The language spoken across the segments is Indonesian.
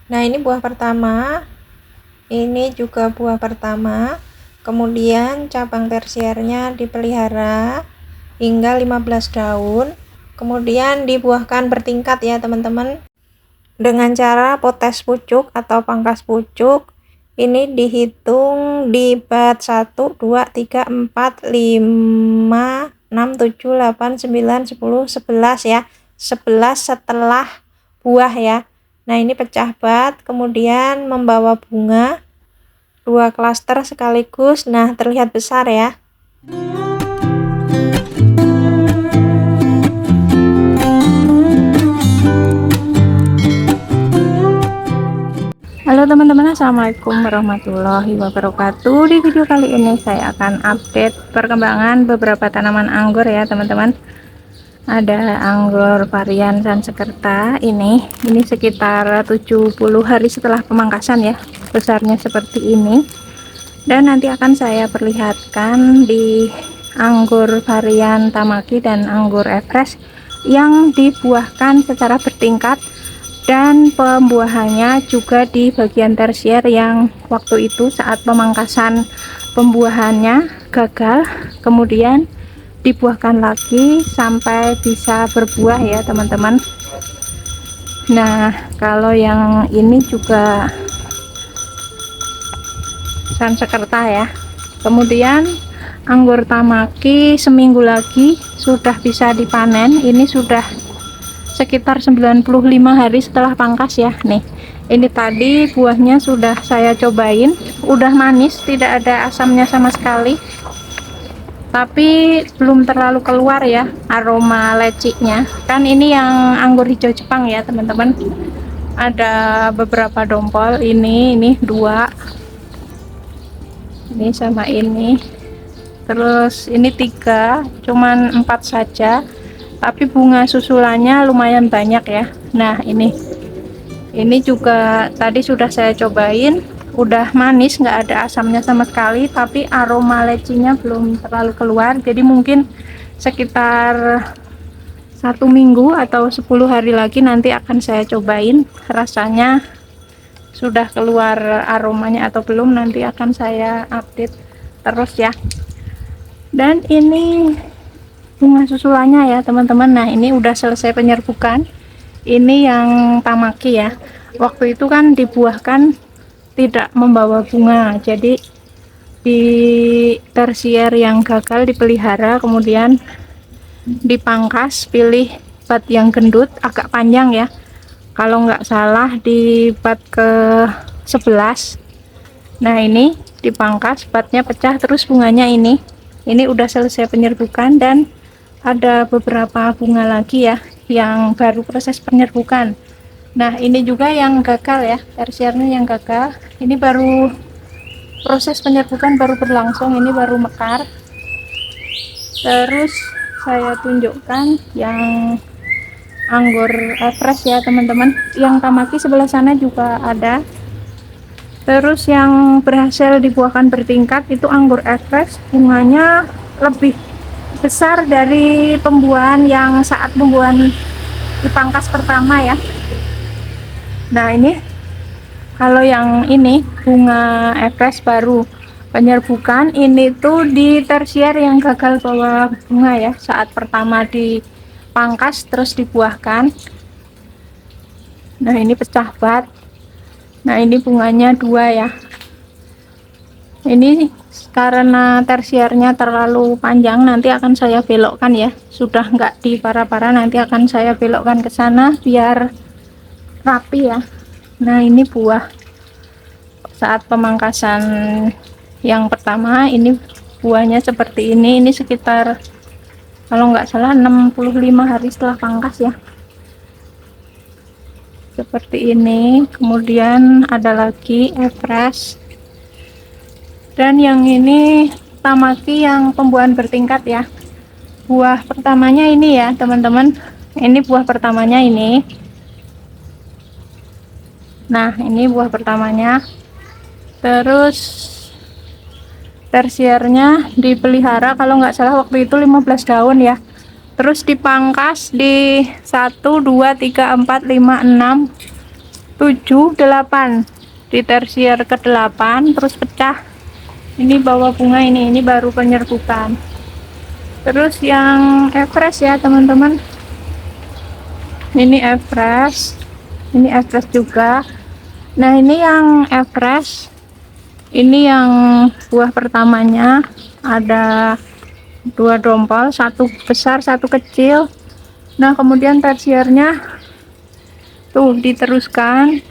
Nah, ini buah pertama, ini juga buah pertama. Kemudian cabang tersiernya dipelihara hingga 15 daun. Kemudian dibuahkan bertingkat ya teman-teman. Dengan cara potes pucuk atau pangkas pucuk. Ini dihitung di bat 1, 2, 3, 4, 5, 6, 7, 8, 9, 10, 11 ya. 11 setelah buah ya. Nah, ini pecah bat, kemudian membawa bunga 2 klaster sekaligus. Nah, terlihat besar ya. Halo teman-teman, assalamualaikum warahmatullahi wabarakatuh. Di video kali ini saya akan update perkembangan beberapa tanaman anggur ya teman-teman. Ada anggur varian Sansekerta ini sekitar 70 hari setelah pemangkasan ya, besarnya seperti ini. Dan nanti akan saya perlihatkan di anggur varian Tamaki dan anggur Everest yang dibuahkan secara bertingkat, dan pembuahannya juga di bagian tersier yang waktu itu saat pemangkasan pembuahannya gagal, kemudian dibuahkan lagi sampai bisa berbuah ya teman-teman. Nah, kalau yang ini juga Sansekerta ya. Kemudian anggur Tamaki seminggu lagi sudah bisa dipanen. Ini sudah sekitar 95 hari setelah pangkas ya. Nih, ini tadi buahnya sudah saya cobain, udah manis, tidak ada asamnya sama sekali, tapi belum terlalu keluar ya aroma lecinya. Kan ini yang anggur hijau Jepang ya teman-teman. Ada beberapa dompol, ini dua, ini sama ini, terus ini 3, cuman 4 saja, tapi bunga susulannya lumayan banyak ya. Nah, ini juga tadi sudah saya cobain, udah manis, nggak ada asamnya sama sekali, tapi aroma lecinya belum terlalu keluar. Jadi mungkin sekitar 1 minggu atau 10 hari lagi nanti akan saya cobain rasanya sudah keluar aromanya atau belum, nanti akan saya update terus ya. Dan ini bunga susulannya ya teman-teman. Nah, ini udah selesai penyerbukan. Ini yang Tamaki ya, waktu itu kan dibuahkan tidak membawa bunga, jadi di tersier yang gagal dipelihara, kemudian dipangkas, pilih bat yang gendut agak panjang ya, kalau nggak salah di bat ke 11. Nah, ini dipangkas, batnya pecah, terus bunganya ini udah selesai penyerbukan, dan ada beberapa bunga lagi ya yang baru proses penyerbukan. Nah, ini juga yang gagal ya, tersiernya yang gagal. Ini baru proses penyerbukan, baru berlangsung, ini baru mekar. Terus saya tunjukkan yang anggur Everest ya teman-teman. Yang Tamaki sebelah sana juga ada. Terus yang berhasil dibuahkan bertingkat itu anggur Everest, bunganya lebih besar dari pembuahan yang saat pembuahan dipangkas pertama ya. Nah, ini kalau yang ini bunga Everest baru penyerbukan, ini tuh di tersier yang gagal bawa bunga ya, saat pertama dipangkas terus dibuahkan. Nah, ini pecah bat. Nah, ini bunganya 2 ya. Ini karena tersiernya terlalu panjang, nanti akan saya belokkan ya, sudah nggak di para-para, nanti akan saya belokkan ke sana biar rapi ya. Nah, ini buah saat pemangkasan yang pertama, ini buahnya seperti ini sekitar kalau nggak salah 65 hari setelah pangkas ya, seperti ini. Kemudian ada lagi Everest, dan yang ini Tamaki yang pembuahan bertingkat ya. Buah pertamanya ini ya teman-teman, ini buah pertamanya ini. Nah, ini buah pertamanya. Terus tersiernya dipelihara kalau nggak salah waktu itu 15 daun ya. Terus dipangkas di 1, 2, 3, 4, 5, 6, 7, 8 di tersier ke-8 terus pecah. Ini bawah bunga, ini baru penyerbukan. Terus yang Everest ya teman-teman, ini Everest juga. Nah ini yang Everest, ini yang buah pertamanya ada 2 dompal, satu besar satu kecil. Nah kemudian tersiernya tuh diteruskan,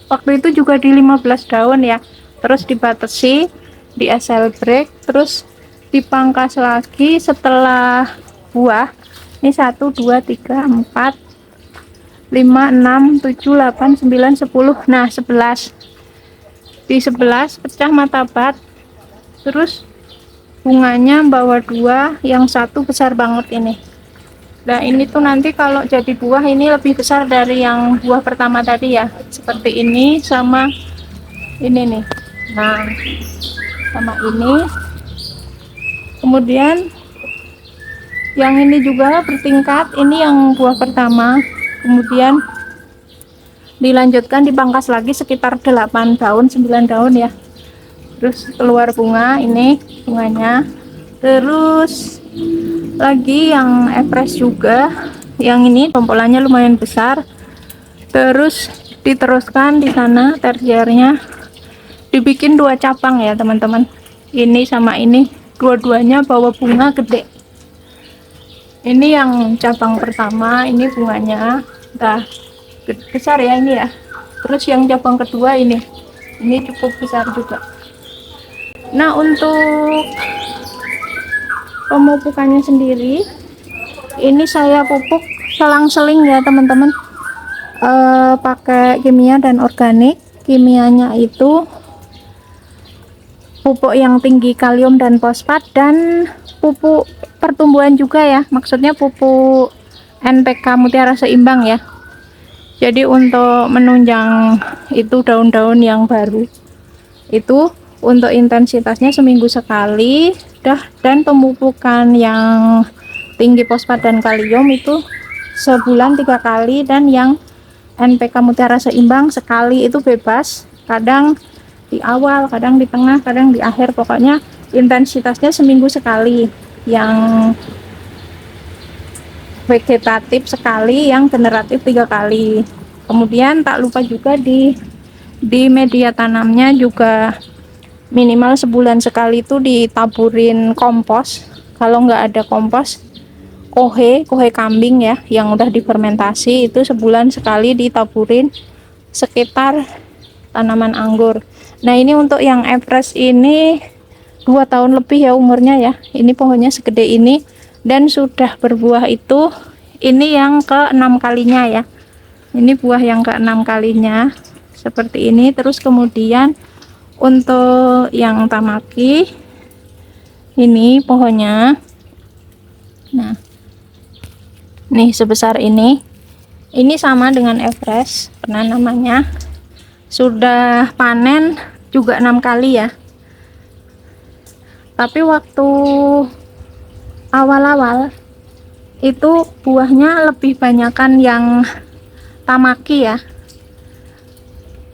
waktu itu juga di 15 daun ya, terus dibatasi di SL break, terus dipangkas lagi setelah buah. Ini 1 2 3 4 5 6 7 8 9 10. Nah 11, di 11 pecah matabat, terus bunganya bawa 2, yang satu besar banget ini. Nah ini tuh nanti kalau jadi buah ini lebih besar dari yang buah pertama tadi ya, seperti ini sama ini nih. Nah sama ini, kemudian yang ini juga bertingkat, ini yang buah pertama, kemudian dilanjutkan dipangkas lagi sekitar 8 daun 9 daun ya, terus keluar bunga, ini bunganya. Terus lagi yang Everest juga, yang ini tompolannya lumayan besar, terus diteruskan di sana tersiernya dibikin 2 cabang ya teman-teman, ini sama ini dua-duanya bawa bunga gede. Ini yang cabang pertama, ini bunganya udah besar ya ini ya. Terus yang cabang kedua ini cukup besar juga. Nah untuk pemupukannya sendiri, ini saya pupuk selang-seling ya teman-teman, pakai kimia dan organik. Kimianya itu pupuk yang tinggi kalium dan fosfat, dan pupuk pertumbuhan juga ya, maksudnya pupuk NPK Mutiara Seimbang ya. Jadi untuk menunjang itu daun-daun yang baru itu, untuk intensitasnya seminggu sekali dan pemupukan yang tinggi fosfat dan kalium itu sebulan 3 kali, dan yang NPK Mutiara Seimbang sekali, itu bebas, kadang di awal, kadang di tengah, kadang di akhir, pokoknya intensitasnya seminggu sekali. Yang vegetatif sekali, yang generatif 3 kali. Kemudian tak lupa juga di media tanamnya juga minimal sebulan sekali itu ditaburin kompos. Kalau nggak ada kompos, kohe kambing ya yang udah difermentasi, itu sebulan sekali ditaburin sekitar tanaman anggur. Nah ini untuk yang Everest ini 2 tahun lebih ya umurnya ya, ini pohonnya segede ini, dan sudah berbuah itu ini yang ke-6 kalinya ya, ini buah yang ke-6 kalinya seperti ini. Terus kemudian untuk yang tamaki ini pohonnya, nah nih sebesar ini sama dengan Everest penanamannya, sudah panen juga 6 kali ya. Tapi waktu awal-awal itu buahnya lebih banyakan yang tamaki ya.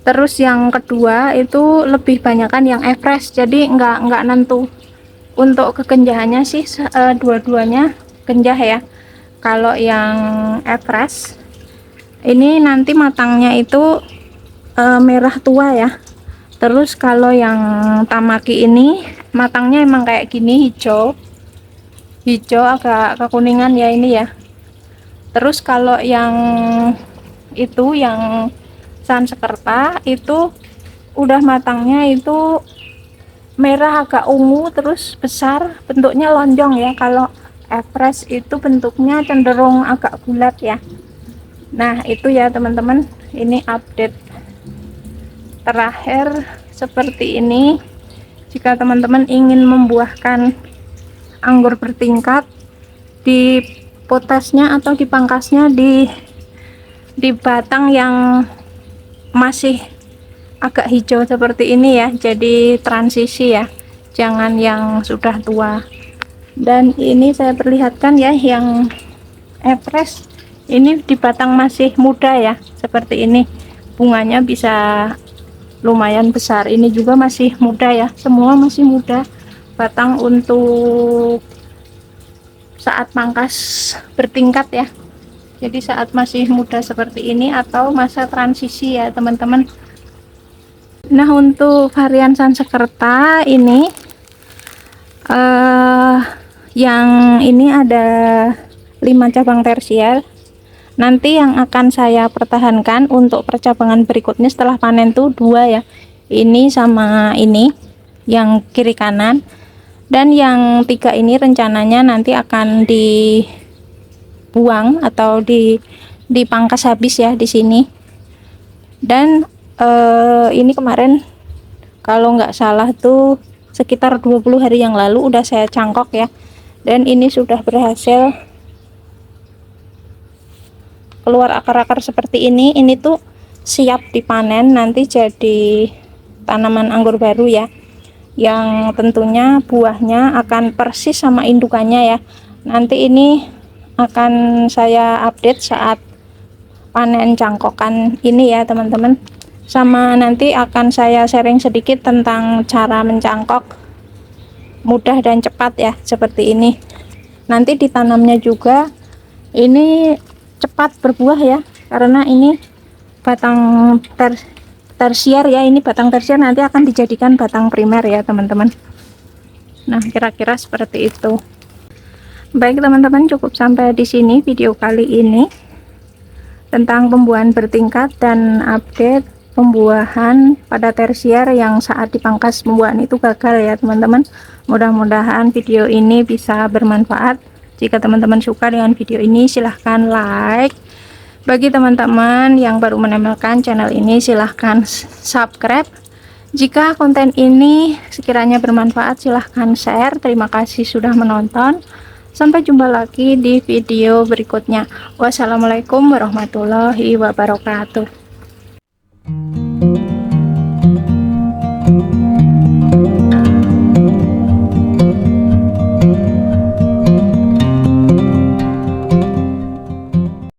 Terus yang kedua itu lebih banyakan yang Everest, jadi nggak nentu. Untuk kekenjahannya sih dua-duanya kenjah ya. Kalau yang Everest ini nanti matangnya itu merah tua ya. Terus kalau yang tamaki ini matangnya emang kayak gini, hijau agak kekuningan ya ini ya. Terus kalau yang itu yang Sansekerta itu udah matangnya itu merah agak ungu, terus besar, bentuknya lonjong ya. Kalau Everest itu bentuknya cenderung agak bulat ya. Nah itu ya teman-teman, ini update terakhir seperti ini. Jika teman-teman ingin membuahkan anggur bertingkat, di potasnya atau dipangkasnya di batang yang masih agak hijau seperti ini ya, jadi transisi ya, jangan yang sudah tua. Dan ini saya perlihatkan ya, yang Everest ini di batang masih muda ya, seperti ini. bunganya bisa lumayan besar. Ini juga masih muda ya, semua masih muda. Batang untuk saat pangkas bertingkat ya, jadi saat masih muda seperti ini atau masa transisi ya teman-teman. Nah, untuk varian Sansekerta ini yang ini ada 5 cabang tersier. Nanti yang akan saya pertahankan untuk percabangan berikutnya setelah panen tuh 2 ya, ini sama ini yang kiri kanan, dan yang 3 ini rencananya nanti akan dibuang atau dipangkas habis ya di sini. Dan ini kemarin kalau nggak salah tuh sekitar 20 hari yang lalu udah saya cangkok ya, dan ini sudah berhasil keluar akar-akar seperti ini. Ini tuh siap dipanen nanti jadi tanaman anggur baru ya, yang tentunya buahnya akan persis sama indukannya ya. Nanti ini akan saya update saat panen cangkokan ini ya teman-teman, sama nanti akan saya sharing sedikit tentang cara mencangkok mudah dan cepat ya seperti ini. Nanti ditanamnya juga ini cepat berbuah ya, karena ini batang tersier ya, ini batang tersier nanti akan dijadikan batang primer ya teman-teman. Nah, kira-kira seperti itu. Baik teman-teman, cukup sampai di sini video kali ini tentang pembuahan bertingkat dan update pembuahan pada tersier yang saat dipangkas pembuahan itu gagal ya teman-teman. Mudah-mudahan video ini bisa bermanfaat. Jika teman-teman suka dengan video ini, silahkan like. Bagi teman-teman yang baru menemukan channel ini, silahkan subscribe. Jika konten ini sekiranya bermanfaat, silahkan share. Terima kasih sudah menonton. Sampai jumpa lagi di video berikutnya. Wassalamualaikum warahmatullahi wabarakatuh.